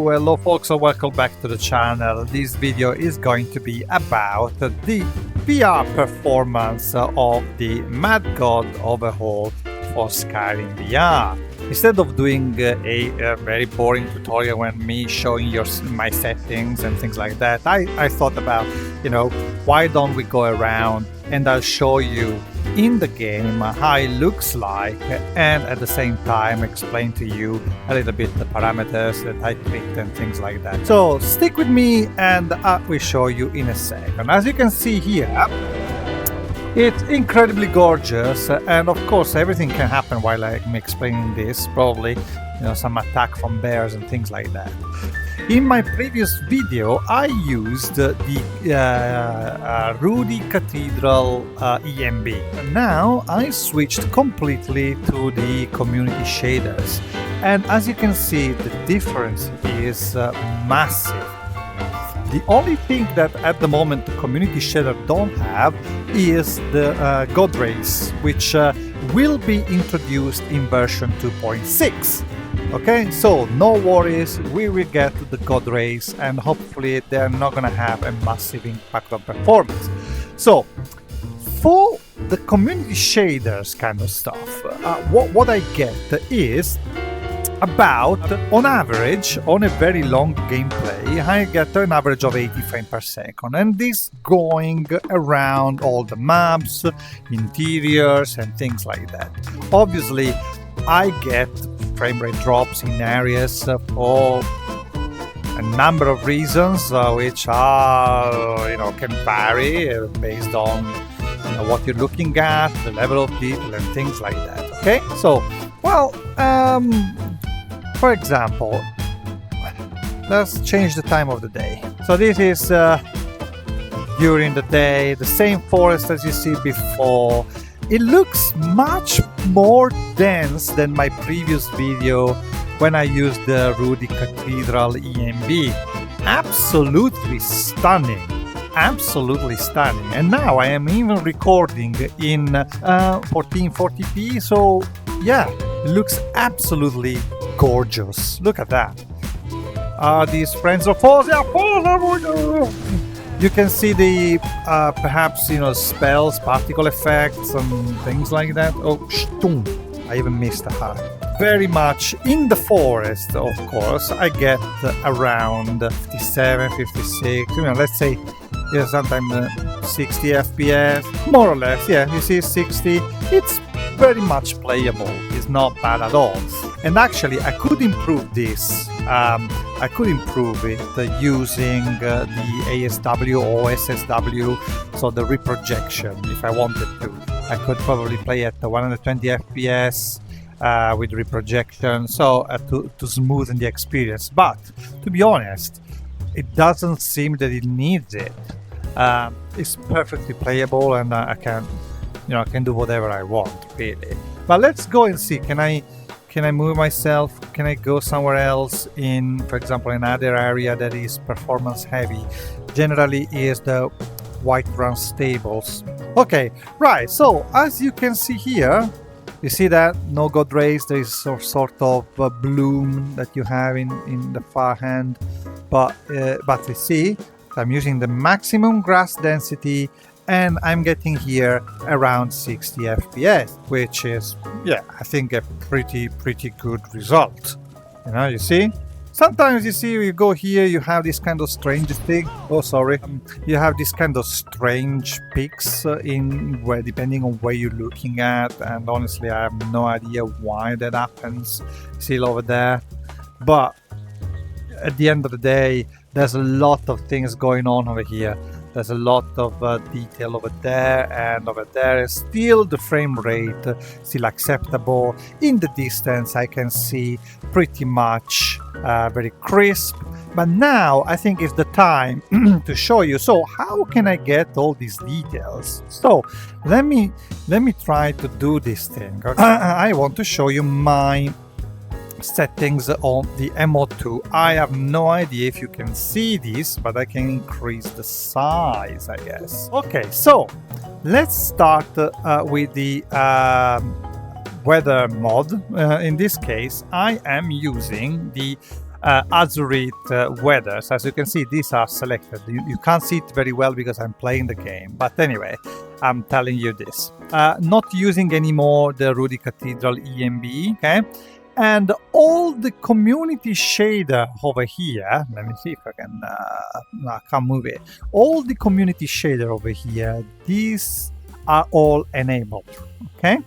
Hello folks, and welcome back to the channel. This video is going to be about the VR performance of the madgod overhaul for Skyrim VR. Instead of doing a very boring tutorial when me showing my settings and things like that, I thought about, why don't we go around and I'll show you in the game how it looks like, and at the same time explain to you a little bit the parameters that I picked and things like that. So stick with me and I will show you in a second. As you can see here, it's incredibly gorgeous, and of course everything can happen while I'm explaining this, probably some attack from bears and things like that. In my previous video I used the Rudy Cathedral EMB. Now I switched completely to the community shaders, and as you can see the difference is massive. The only thing that at the moment the community shader don't have is the God rays, which will be introduced in version 2.6. Okay, so no worries, we will get the God rays and hopefully they're not gonna have a massive impact on performance. So for the community shaders kind of stuff, what I get is about, on average, on a very long gameplay, I get an average of 80 frames per second, and this going around all the maps, interiors and things like that. Obviously I get frame rate drops in areas for a number of reasons, which are, can vary based on what you're looking at, the level of detail and things like that. Okay, so, well, for example, let's change the time of the day. So this is during the day, the same forest as you see before. It looks much more dense than my previous video when I used the Rudy Cathedral EMB. Absolutely stunning. Absolutely stunning. And now I am even recording in 1440p, so yeah, it looks absolutely gorgeous. Look at that. Are these friends of foes? Yeah, you can see the perhaps spells, particle effects and things like that. Oh, shtoom. I even missed a heart. Very much in the forest, of course. I get around 57, 56, let's say sometimes 60 FPS, more or less. Yeah, you see 60. It's very much playable. It's not bad at all. And actually I could improve this. I could improve it using the ASW or SSW, so the reprojection, if I wanted to. I could probably play at 120 FPS with reprojection, so to smoothen the experience. But to be honest, it doesn't seem that it needs it. It's perfectly playable, and I can do whatever I want, really. But let's go and see. Can I move myself? Can I go somewhere else in, for example, another area that is performance heavy? Generally is the Whiterun stables. Okay, right, so as you can see here, you see that no God rays, there is some sort of bloom that you have in the far hand, but you see, I'm using the maximum grass density and I'm getting here around 60 FPS, which is, I think a pretty good result. You see? Sometimes you go here, you have this kind of strange thing. Oh, sorry. You have this kind of strange peaks depending on where you're looking at, and honestly, I have no idea why that happens. See it over there? But at the end of the day, there's a lot of things going on over here. There's a lot of detail over there, and over there is still the frame rate still acceptable. In the distance I can see pretty much very crisp, but now I think it's the time to show you. So how can I get all these details? So let me try to do this thing. Okay? I want to show you my settings on the MO2. I have no idea if you can see this, but I can increase the size, I guess. Okay, so let's start with the weather mod. In this case, I am using the Azurite weathers. As you can see, these are selected. You can't see it very well because I'm playing the game, but anyway, I'm telling you this. Not using anymore the Rudy Cathedral ENB, okay? And all the community shader over here, let me see if I can, no, I can't move it. All the community shader over here, these are all enabled, okay?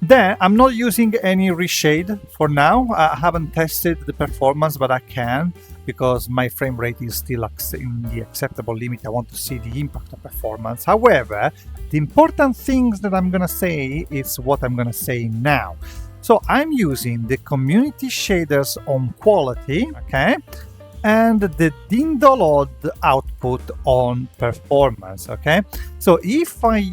Then I'm not using any reshade for now. I haven't tested the performance, but I can because my frame rate is still in the acceptable limit. I want to see the impact of performance. However, the important things that I'm gonna say is what I'm gonna say now. So I'm using the community shaders on quality, okay, and the Dindolod output on performance, okay. So if I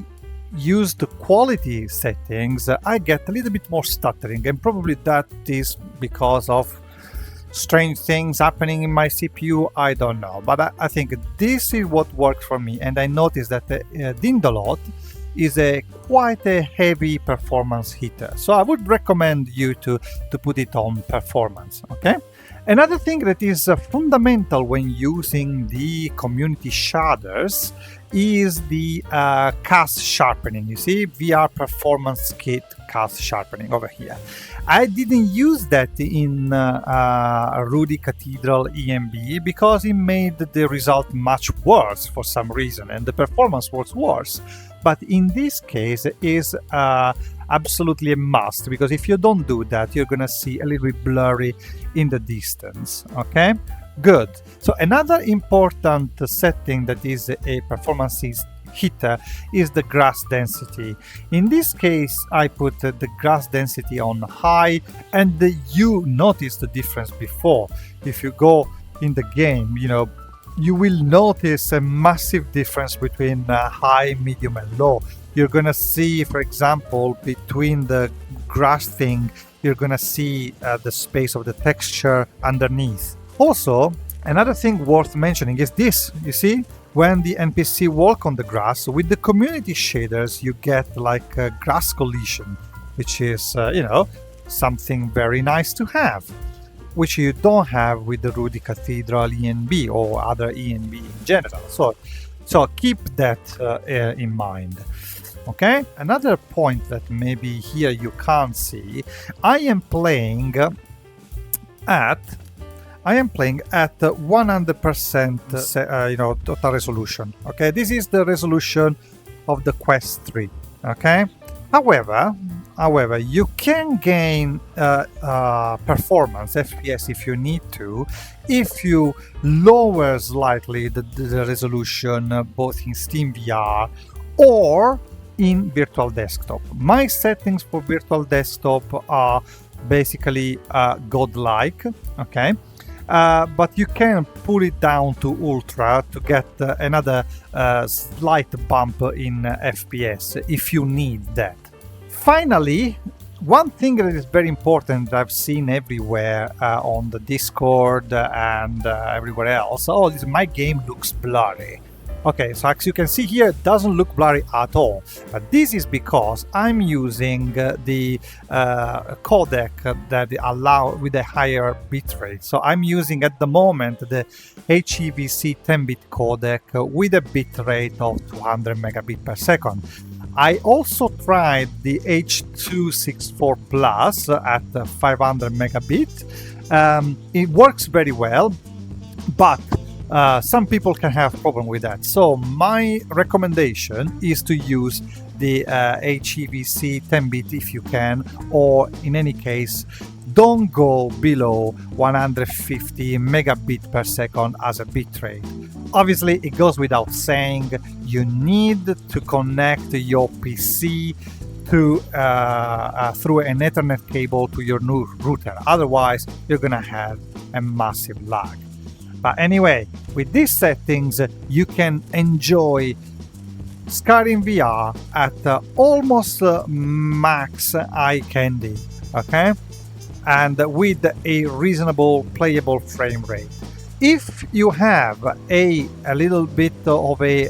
use the quality settings, I get a little bit more stuttering, and probably that is because of strange things happening in my CPU. I don't know, but I think this is what worked for me, and I noticed that Dindolod is quite a heavy performance hitter, so I would recommend you to put it on performance, okay. Another thing that is fundamental when using the community shaders is the cast sharpening. You see, VR Performance Kit cast sharpening over here. I didn't use that in Rudy Cathedral ENB because it made the result much worse for some reason, and the performance was worse. But in this case, it is absolutely a must, because if you don't do that, you're gonna see a little bit blurry in the distance, okay? Good. So another important setting that is a performance hitter is the grass density. In this case, I put the grass density on high, and you notice the difference before. If you go in the game, you know, you will notice a massive difference between high, medium, and low. You're gonna see, for example, between the grass thing, you're gonna see the space of the texture underneath. Also, another thing worth mentioning is this. You see, when the NPC walk on the grass, with the community shaders, you get like a grass collision, which is, you know, something very nice to have, which you don't have with the Rudy Cathedral ENB or other ENB in general. So keep that in mind. Okay, another point that maybe here you can't see, I am playing at 100% you know, total resolution. Okay, this is the resolution of the Quest 3. Okay, however, you can gain performance FPS if you need to, if you lower slightly the resolution both in Steam VR or in Virtual Desktop. My settings for Virtual Desktop are basically godlike, okay, but you can pull it down to Ultra to get another slight bump in FPS if you need that. Finally, one thing that is very important that I've seen everywhere on the Discord and everywhere else, oh, my game looks blurry. Okay, so as you can see here, it doesn't look blurry at all, but this is because I'm using the codec that allow with a higher bitrate. So I'm using at the moment the HEVC 10-bit codec with a bitrate of 200 megabit per second. I also tried the H.264 Plus at 500 megabit. It works very well, but some people can have problem with that. So my recommendation is to use the HEVC 10-bit if you can, or in any case, don't go below 150 megabit per second as a bitrate. Obviously, it goes without saying, you need to connect your PC to through an Ethernet cable to your new router. Otherwise, you're gonna have a massive lag. But anyway, with these settings, you can enjoy Skyrim VR at almost max eye candy, okay? And with a reasonable playable frame rate. If you have a little bit of a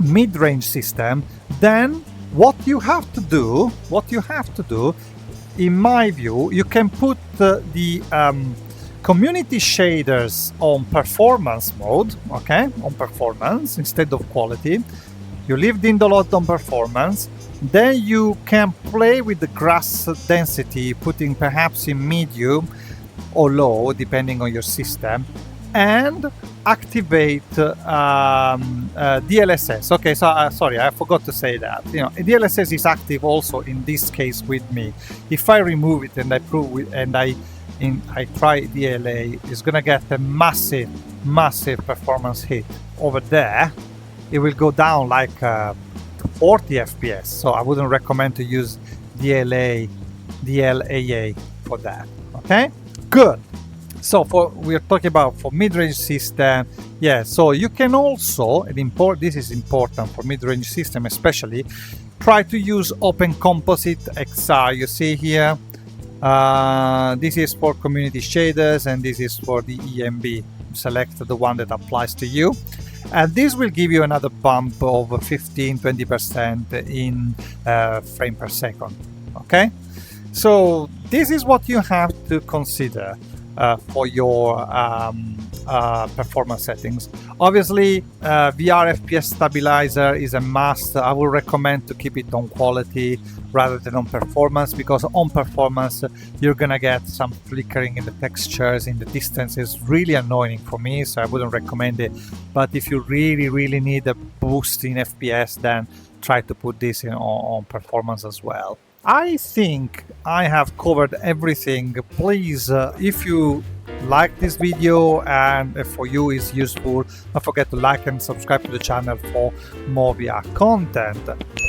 mid-range system, then what you have to do, in my view, you can put the community shaders on performance mode, okay, on performance instead of quality. You leave the Indolot on performance. Then you can play with the grass density, putting perhaps in medium or low, depending on your system, and activate DLSS. Okay, so sorry, I forgot to say that. You know, DLSS is active also in this case with me. If I remove it and I prove it and I try DLA, it's gonna get a massive performance hit over there. It will go down like 40 FPS. So I wouldn't recommend to use DLAA for that. Okay, good. So we're talking about for mid-range system, yeah. So you can also, this is important for mid-range system especially, try to use Open Composite XR. You see here, this is for community shaders and this is for the EMB. Select the one that applies to you, and this will give you another bump of 15-20% in frame per second. Okay, so this is what you have to consider for your performance settings. Obviously, VR FPS stabilizer is a must. I would recommend to keep it on quality rather than on performance, because on performance you're gonna get some flickering in the textures, in the distance. Is really annoying for me, so I wouldn't recommend it. But if you really need a boost in FPS, then try to put this on performance as well. I think I have covered everything. Please, if you like this video and for you is useful, don't forget to like and subscribe to the channel for more VR content.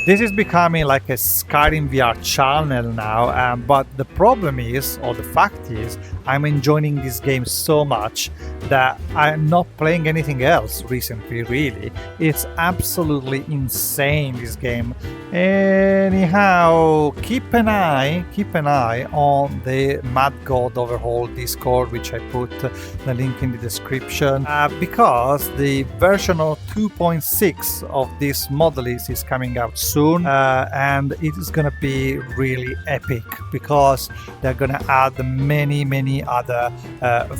This is becoming like a Skyrim VR channel now, but the problem is, or the fact is, I'm enjoying this game so much that I'm not playing anything else recently, really. It's absolutely insane, this game. Anyhow, keep an eye on the madgod Overhaul Discord, which I put the link in the description, because the version of 2.6 of this model is coming out soon, and it is gonna be really epic because they're gonna add many other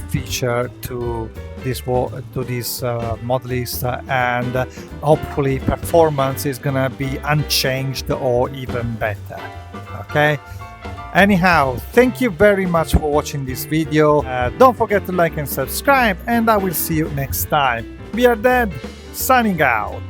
features to this mod list, and hopefully performance is gonna be unchanged or even better. Okay, anyhow, thank you very much for watching this video. Don't forget to like and subscribe, and I will see you next time. We are dead, signing out.